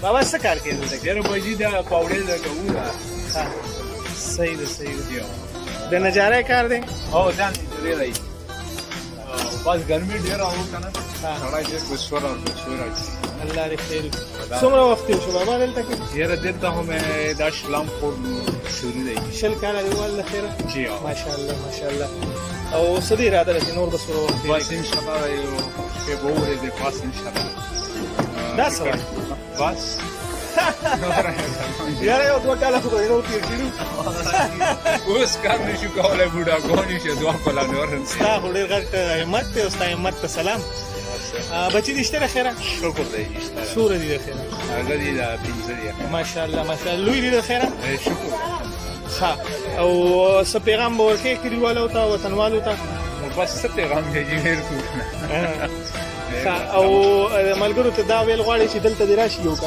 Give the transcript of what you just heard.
بابا څه کار کوي دلته؟ ډېر بجې دا پاوډر لګوو دا. ها صحیح ده صحیح ده. د نجارۍ کار دی؟ او ځان دې دی. بس ګرمي ډېره وه که نه، سړی ډېر بسور او بسور راځي. الله دې خیر وکړي. څومره وخت تېر شو بابا دلته کې؟ یاره دلته خو مې دا شلم خور شروع دی. 20 کاله دی والله خیره. جی ها ماشاءالله ماشاءالله. او څه دې اراده ده چې نور به څومره وخت تېر بس انشاءالله یو شپې به وورېږي بس انشاءالله. دا څه وایي؟ بس یاره یو 2 کاله خو به نور تېر کړي. اوس کار نشو کولی، بوډاګان یې چې 2 کاله نور هم ستا خو ډېر غټ همت دی او ستا همت ته سلام. بچي دې شته د خیره؟ شکر دی شته. څومره دي د خیره؟ هغه دي دا 15 دي. ماشاءالله ماشاءالله. لوی دي د خیره؟ شکر. ښه او څه پیغام به ورکوې کلیوالو ته وطنوالو ته؟ بس څه پیغام دی چې هېر کړو. ښه او ملګرو ته دا ویل غواړې چې دلته دې راشي یو که